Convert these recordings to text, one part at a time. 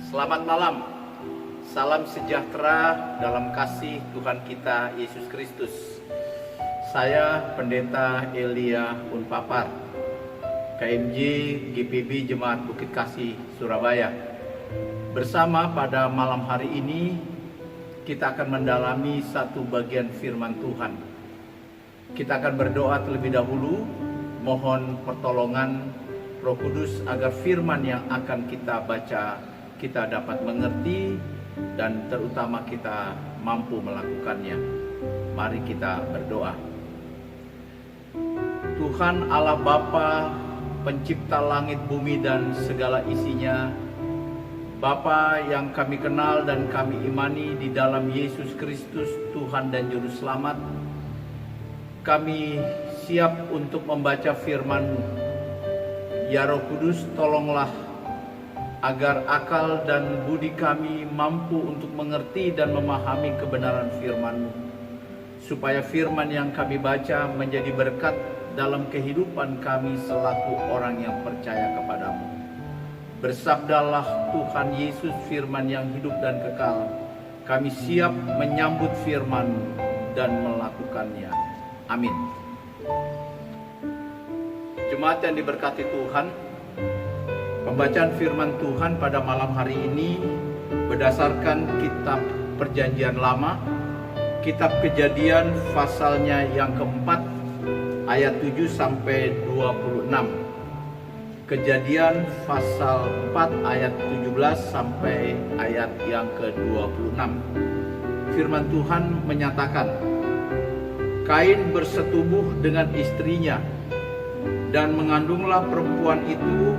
Selamat malam, salam sejahtera dalam kasih Tuhan kita Yesus Kristus. Saya Pendeta Elia Unpapar, KMJ GPB Jemaat Bukit Kasih, Surabaya. Bersama pada malam hari ini, kita akan mendalami satu bagian firman Tuhan. Kita akan berdoa terlebih dahulu, mohon pertolongan Roh Kudus agar firman yang akan kita baca kita dapat mengerti dan terutama kita mampu melakukannya. Mari kita berdoa. Tuhan Allah Bapa, pencipta langit bumi dan segala isinya, Bapa yang kami kenal dan kami imani di dalam Yesus Kristus Tuhan dan Juru Selamat, kami siap untuk membaca firman-Mu. Ya Roh Kudus, tolonglah agar akal dan budi kami mampu untuk mengerti dan memahami kebenaran firman-Mu, supaya firman yang kami baca menjadi berkat dalam kehidupan kami selaku orang yang percaya kepadamu. Bersabdalah Tuhan Yesus, firman yang hidup dan kekal. Kami siap menyambut firman-Mu dan melakukannya. Amin. Jemaat yang diberkati Tuhan, pembacaan firman Tuhan pada malam hari ini berdasarkan kitab Perjanjian Lama, kitab Kejadian pasalnya yang keempat, ayat 7 sampai 26. Kejadian pasal 4 ayat 17 sampai ayat yang ke-26. Firman Tuhan menyatakan, Kain bersetubuh dengan istrinya dan mengandunglah perempuan itu,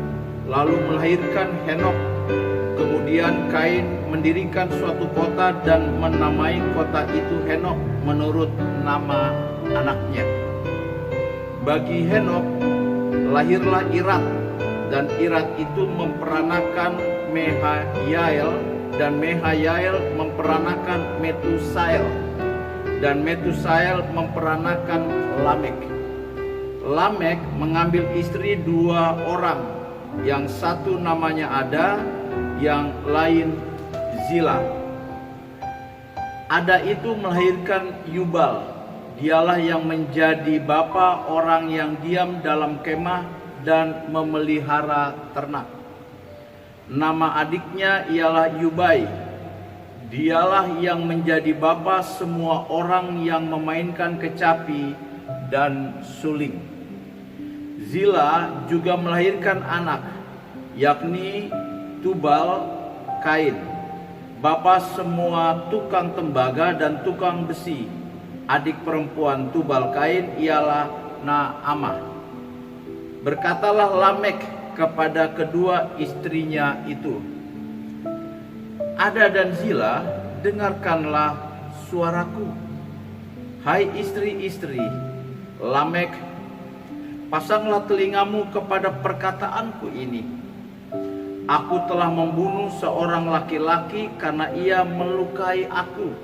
lalu melahirkan Henok. Kemudian Kain mendirikan suatu kota dan menamai kota itu Henok menurut nama anaknya. Bagi Henok lahirlah Irat, dan Irat itu memperanakan Mehayael, dan Mehayael memperanakan Metusael, dan Metusael memperanakan Lamek. Lamek mengambil istri dua orang, yang satu namanya Ada, yang lain Zila. Ada itu melahirkan Yubal. Dialah yang menjadi bapa orang yang diam dalam kemah dan memelihara ternak. Nama adiknya ialah Yubai. Dialah yang menjadi bapa semua orang yang memainkan kecapi dan suling. Zila juga melahirkan anak, yakni Tubal Kain, bapa semua tukang tembaga dan tukang besi. Adik perempuan Tubal Kain ialah Naamah. Berkatalah Lamek kepada kedua istrinya itu, Ada dan Zila, dengarkanlah suaraku. Hai istri-istri Lamek, pasanglah telingamu kepada perkataanku ini. Aku telah membunuh seorang laki-laki karena ia melukai aku,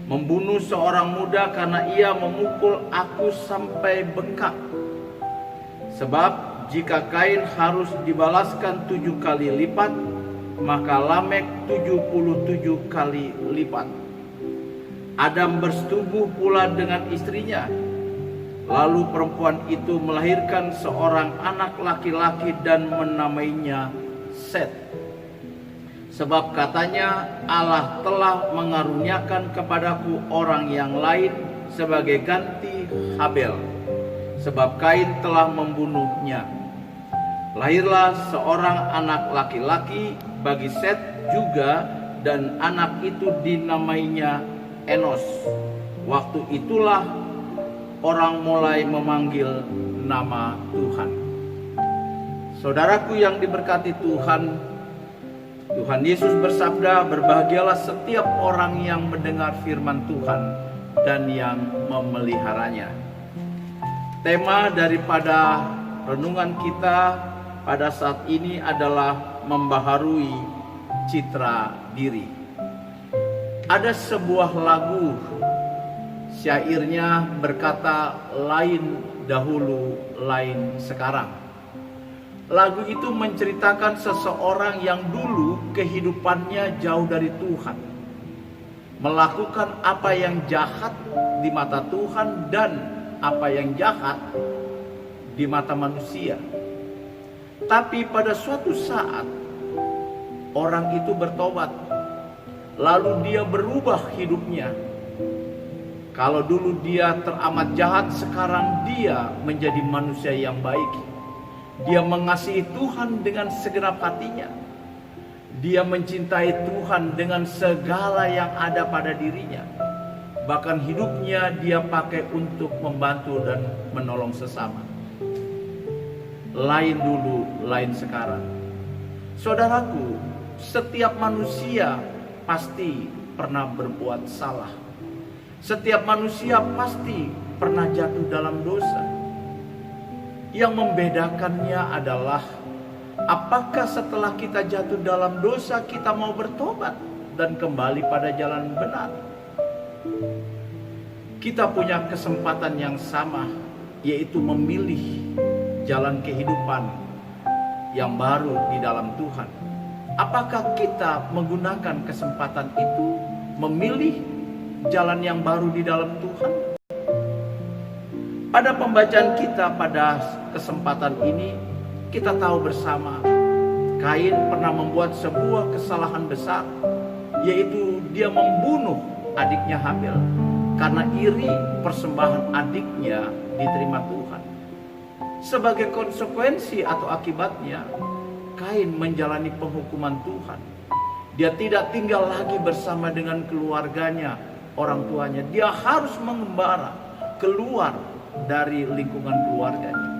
membunuh seorang muda karena ia memukul aku sampai bengkak. Sebab jika Kain harus dibalaskan 7 kali lipat, maka Lamek 77 kali lipat. Adam bersetubuh pula dengan istrinya. Lalu perempuan itu melahirkan seorang anak laki-laki dan menamainya Set. Sebab katanya, Allah telah mengaruniakan kepadaku orang yang lain sebagai ganti Habel, sebab Kain telah membunuhnya. Lahirlah seorang anak laki-laki bagi Set juga, dan anak itu dinamainya Enos. Waktu itulah orang mulai memanggil nama Tuhan. Saudaraku yang diberkati Tuhan, Tuhan Yesus bersabda, berbahagialah setiap orang yang mendengar firman Tuhan dan yang memeliharanya. Tema daripada renungan kita pada saat ini adalah membaharui citra diri. Ada sebuah lagu, syairnya berkata, lain dahulu, lain sekarang. Lagu itu menceritakan seseorang yang dulu kehidupannya jauh dari Tuhan, melakukan apa yang jahat di mata Tuhan dan apa yang jahat di mata manusia. Tapi pada suatu saat orang itu bertobat, lalu dia berubah hidupnya. Kalau dulu dia teramat jahat, sekarang dia menjadi manusia yang baik. Dia mengasihi Tuhan dengan segenap hatinya. Dia mencintai Tuhan dengan segala yang ada pada dirinya. Bahkan hidupnya dia pakai untuk membantu dan menolong sesama. Lain dulu, lain sekarang. Saudaraku, setiap manusia pasti pernah berbuat salah. Setiap manusia pasti pernah jatuh dalam dosa. Yang membedakannya adalah apakah setelah kita jatuh dalam dosa kita mau bertobat dan kembali pada jalan benar. Kita punya kesempatan yang sama, yaitu memilih jalan kehidupan yang baru di dalam Tuhan. Apakah kita menggunakan kesempatan itu memilih jalan yang baru di dalam Tuhan? Pada pembacaan kita pada kesempatan ini, kita tahu bersama Kain pernah membuat sebuah kesalahan besar, yaitu dia membunuh adiknya Habil karena iri persembahan adiknya diterima Tuhan. Sebagai konsekuensi atau akibatnya, Kain menjalani penghukuman Tuhan. Dia tidak tinggal lagi bersama dengan keluarganya, orang tuanya. Dia harus mengembara keluar dari lingkungan keluarganya.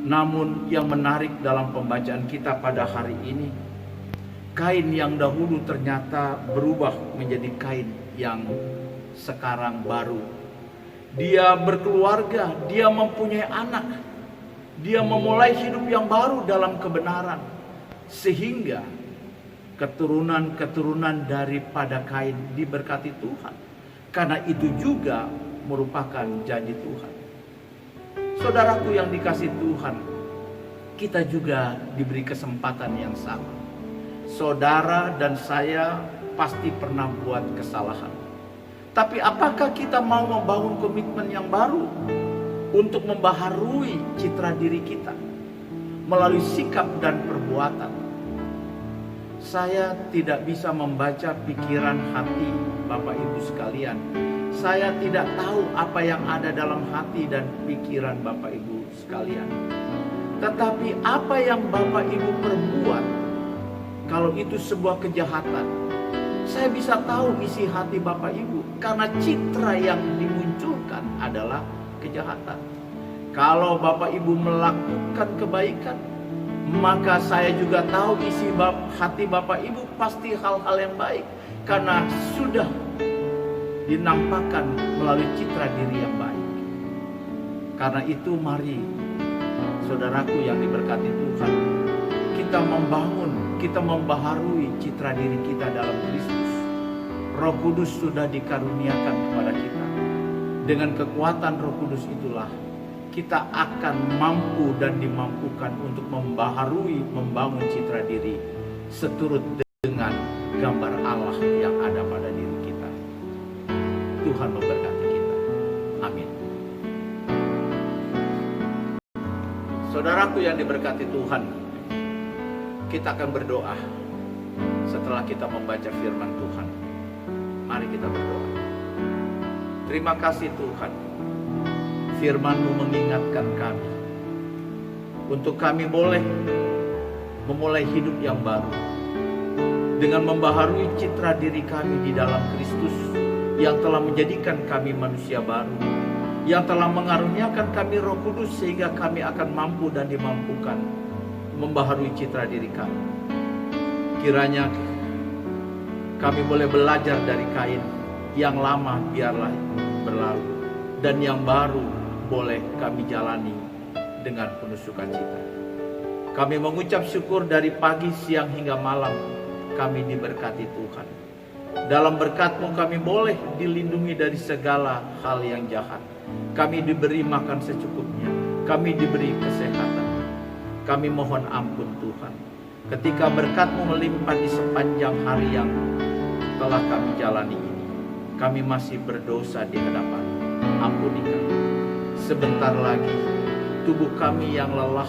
Namun yang menarik dalam pembacaan kita pada hari ini, Kain yang dahulu ternyata berubah menjadi Kain yang sekarang baru. Dia berkeluarga, dia mempunyai anak, dia memulai hidup yang baru dalam kebenaran, sehingga keturunan-keturunan daripada Kain diberkati Tuhan. Karena itu juga merupakan janji Tuhan. Saudaraku yang dikasih Tuhan, kita juga diberi kesempatan yang sama. Saudara dan saya pasti pernah buat kesalahan. Tapi apakah kita mau membangun komitmen yang baru untuk membaharui citra diri kita melalui sikap dan perbuatan? Saya tidak bisa membaca pikiran hati Bapak Ibu sekalian. Saya tidak tahu apa yang ada dalam hati dan pikiran Bapak Ibu sekalian. Tetapi apa yang Bapak Ibu perbuat, kalau itu sebuah kejahatan, saya bisa tahu isi hati Bapak Ibu. Karena citra yang dimunculkan adalah kejahatan. Kalau Bapak Ibu melakukan kebaikan, maka saya juga tahu isi hati Bapak Ibu pasti hal-hal yang baik. Karena sudah dinampakkan melalui citra diri yang baik. Karena itu mari saudaraku yang diberkati Tuhan, kita membangun, kita membaharui citra diri kita dalam Kristus. Roh Kudus sudah dikaruniakan kepada kita. Dengan kekuatan Roh Kudus itulah kita akan mampu dan dimampukan untuk membaharui, membangun citra diri seturut dengan gambar Allah yang ada pada diri kita. Tuhan memberkati kita. Amin. Saudaraku yang diberkati Tuhan, kita akan berdoa setelah kita membaca firman Tuhan. Mari kita berdoa. Terima kasih Tuhan, firman-Mu mengingatkan kami untuk kami boleh memulai hidup yang baru dengan membaharui citra diri kami di dalam Kristus yang telah menjadikan kami manusia baru, yang telah mengaruniakan kami Roh Kudus sehingga kami akan mampu dan dimampukan membaharui citra diri kami. Kiranya kami boleh belajar dari Kain, yang lama biarlah berlalu dan yang baru boleh kami jalani dengan penuh sukacita. Kami mengucap syukur dari pagi, siang hingga malam kami diberkati Tuhan. Dalam berkat-Mu kami boleh dilindungi dari segala hal yang jahat. Kami diberi makan secukupnya, kami diberi kesehatan. Kami mohon ampun Tuhan, ketika berkat-Mu melimpah di sepanjang hari yang telah kami jalani ini, kami masih berdosa di hadapan. Ampuni kami. Sebentar lagi tubuh kami yang lelah,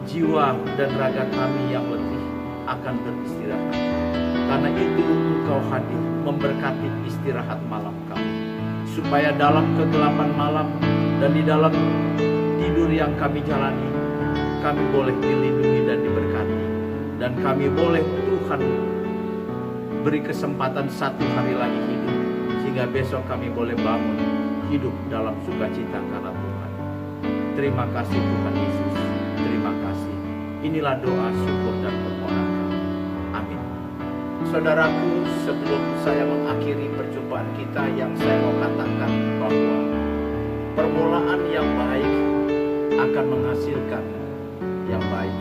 jiwa dan raga kami yang letih akan beristirahat. Karena itu Engkau hadir memberkati istirahat malam kami, supaya dalam kegelapan malam dan di dalam tidur yang kami jalani, kami boleh dilindungi dan diberkati. Dan kami boleh Tuhan beri kesempatan satu hari lagi hidup, sehingga besok kami boleh bangun hidup dalam sukacita karena Tuhan. Terima kasih Tuhan Yesus, terima kasih. Inilah doa, syukur, dan permohonan kami. Amin. Saudaraku, sebelum saya mengakhiri perjumpaan kita, yang saya mau katakan bahwa permulaan yang baik akan menghasilkan yang baik.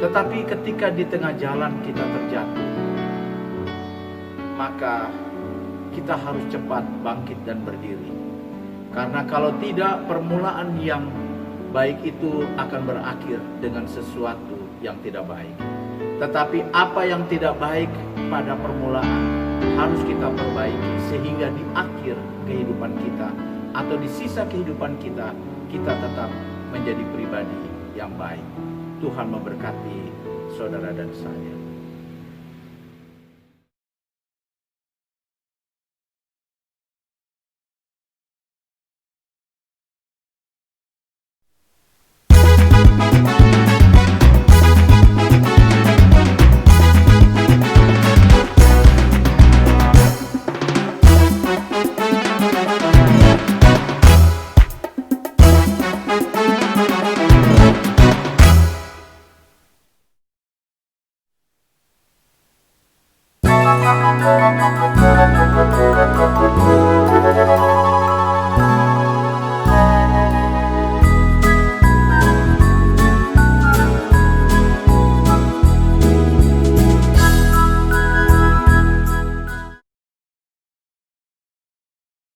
Tetapi ketika di tengah jalan kita terjatuh, maka kita harus cepat bangkit dan berdiri. Karena kalau tidak, permulaan yang baik itu akan berakhir dengan sesuatu yang tidak baik. Tetapi apa yang tidak baik pada permulaan harus kita perbaiki, sehingga di akhir kehidupan kita atau di sisa kehidupan kita, kita tetap menjadi pribadi yang baik. Tuhan memberkati saudara dan saya.